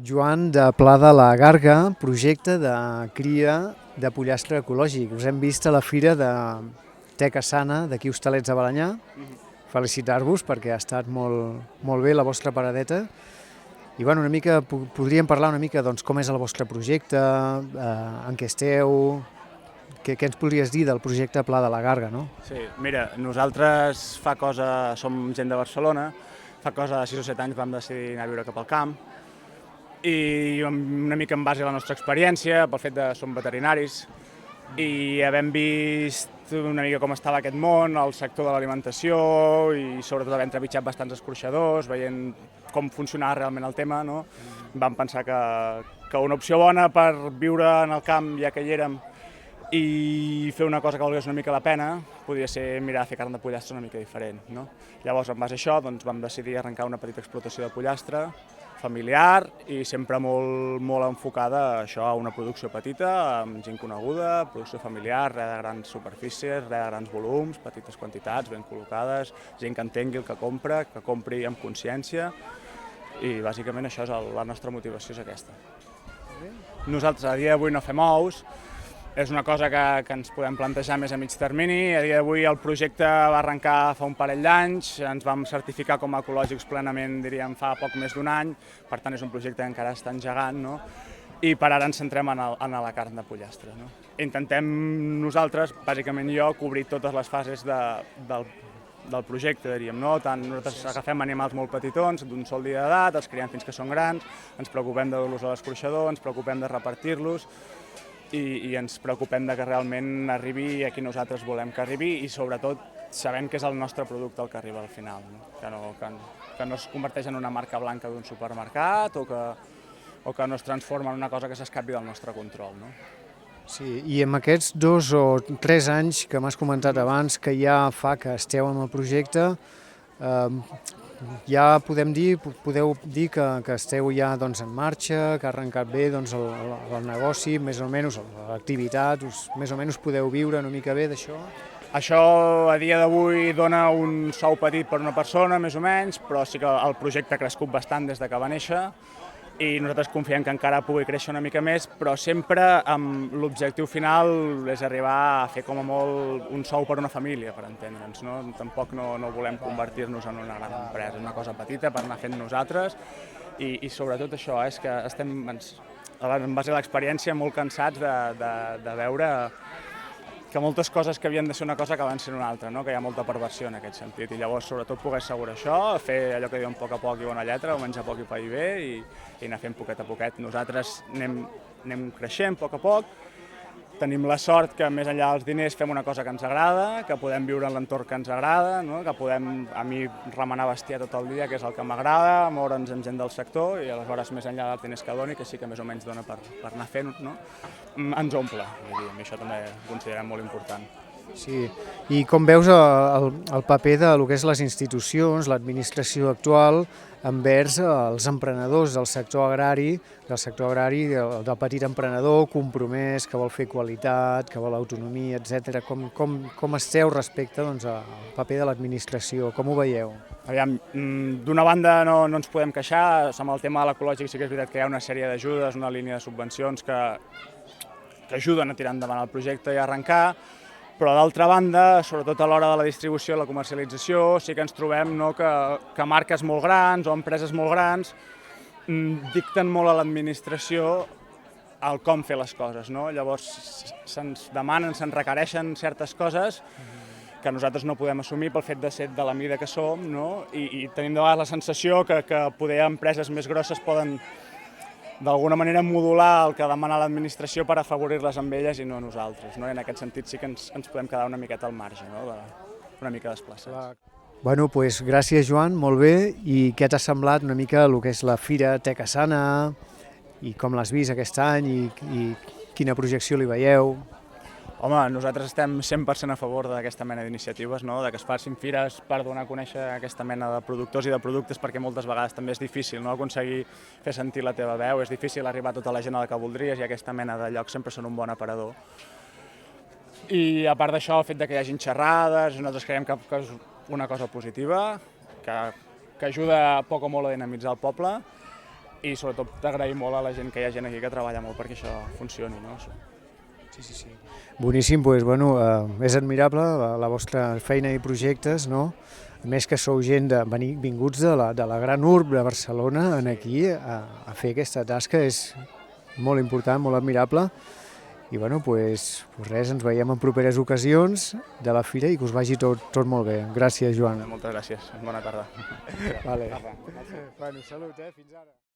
Joan, de Pla de la Garga, projecte de cria de pollastre ecològic. Us hem vist a la fira de Teca Sana, d'aquí Hostalets de Balenyà. Felicitar-vos perquè ha estat molt bé la vostra paradeta. I bueno, una mica podríem parlar una mica doncs, com és el vostre projecte, en què esteu, què ens podries dir del projecte Pla de la Garga, no? Sí, mira, nosaltres som gent de Barcelona, fa cosa de 6 o 7 anys vam decidir anar a viure cap al camp i una mica en base a la nostra experiència, pel fet de som veterinaris i havent vist una mica com estava aquest món, el sector de l'alimentació i sobretot havent trepitjat bastants escorxadors, veient com funcionava realment el tema, no? Vam pensar que una opció bona per viure en el camp ja que hi érem i fer una cosa que valgués una mica la pena podria ser mirar de fer carn de pollastre una mica diferent, no? Llavors, en base a això, vam decidir arrencar una petita explotació de pollastre familiar i sempre molt enfocada a això, a una producció petita, amb gent coneguda, producció familiar, res de grans superfícies, res de grans volums, petites quantitats, ben col·locades, gent que entengui el que compri amb consciència i bàsicament això és la nostra motivació és aquesta. Nosaltres a dia d'avui no fem ous, és una cosa que ens podem plantejar més a mig termini. A dia d'avui el projecte va arrencar fa un parell d'anys, ens vam certificar com a ecològics plenament, diríem, fa poc més d'un any, per tant és un projecte que encara està engegant, no? I per ara ens centrem en la carn de pollastre, no? Intentem nosaltres, bàsicament jo, cobrir totes les fases del projecte, diríem, no? Tant nosaltres agafem animals molt petitons, d'un sol dia d'edat, els criem fins que són grans, ens preocupem de dur-los a l'escorxador, ens preocupem de repartir-los, i ens preocupem que realment arribi a qui nosaltres volem que arribi i sobretot sabent que és el nostre producte el que arriba al final, no? Que no es converteix en una marca blanca d'un supermercat o que no es transforma en una cosa que s'escapi del nostre control, no? Sí, i amb aquests 2 o 3 anys que m'has comentat abans que ja fa que esteu en el projecte, ja podeu dir que esteu ja doncs, en marxa, que ha arrencat bé doncs, el negoci, més o menys l'activitat, més o menys podeu viure una mica bé d'això? Això a dia d'avui dona un sou petit per una persona, més o menys, però sí que el projecte ha crescut bastant des de que va néixer i nosaltres confiem que encara pugui créixer una mica més, però sempre amb l'objectiu final és arribar a fer com a molt un sou per una família, per entendre'ns, no? Tampoc no volem convertir-nos en una gran empresa, una cosa petita per anar fent nosaltres i sobretot això, és que estem, en base a l'experiència, molt cansats de veure que moltes coses que havien de ser una cosa acaben sent una altra, no? Que hi ha molta perversió en aquest sentit i llavors sobretot poder assegurar això, fer allò que diuen poc a poc i bona lletra, o menjar poc i pair bé i anar fent poquet a poquet. Nosaltres anem creixent a poc, tenim la sort que més enllà dels diners fem una cosa que ens agrada, que podem viure en l'entorn que ens agrada, no? Que podem, a mi, remenar bestiar tot el dia, que és el que m'agrada, moure'ns amb gent del sector i aleshores més enllà dels diners que doni, que sí que més o menys dona per anar fent, no? Ens omple, vull dir, a mi això també ho considerem molt important. Sí, i com veus el paper de lo que és les institucions, l'administració actual, envers els emprenedors del sector agrari, del petit emprenedor compromès, que vol fer qualitat, que vol autonomia, etc. Com esteu respecte doncs, al paper de l'administració? Com ho veieu? Aviam, d'una banda no ens podem queixar, amb el tema de l'ecològic sí que és veritat que hi ha una sèrie d'ajudes, una línia de subvencions que ajuden a tirar endavant el projecte i a arrencar, però d'altra banda, sobretot a l'hora de la distribució i la comercialització, sí que ens trobem que marques molt grans o empreses molt grans dicten molt a l'administració el com fer les coses, no? Llavors se'ns demanen, se'ns requereixen certes coses que nosaltres no podem assumir pel fet de ser de la mida que som, no? I tenim de vegades la sensació que poder empreses més grosses poden d'alguna manera modular el que demana l'administració per afavorir-les amb elles i no nosaltres, no? I en aquest sentit sí que ens podem quedar una miqueta al marge, no? Una mica desplaçats. Bueno, doncs gràcies Joan, molt bé. I què t'ha semblat una mica el que és la Fira Teca Sana i com l'has vist aquest any i quina projecció li veieu? Home, nosaltres estem 100% a favor d'aquesta mena d'iniciatives, no? De que es facin fires per donar a conèixer aquesta mena de productors i de productes perquè moltes vegades també és difícil, no? Aconseguir fer sentir la teva veu, és difícil arribar a tota la gent a la que voldries i aquesta mena de llocs sempre són un bon aparador. I a part d'això, el fet que hi hagin xerrades, nosaltres creiem que és una cosa positiva, que ajuda poc o molt a dinamitzar el poble i sobretot t'agraïm molt a la gent, que hi ha gent aquí que treballa molt perquè això funcioni, no? Sí. Boníssim, doncs, bueno, és admirable la vostra feina i projectes, no? A més que sou gent vinguts de la gran urb de Barcelona aquí a fer aquesta tasca, és molt important, molt admirable. I bueno, doncs res, ens veiem en properes ocasions de la fira i que us vagi tot molt bé. Gràcies, Joan. Moltes gràcies, bona tarda. Vale. Bueno, salut, fins ara.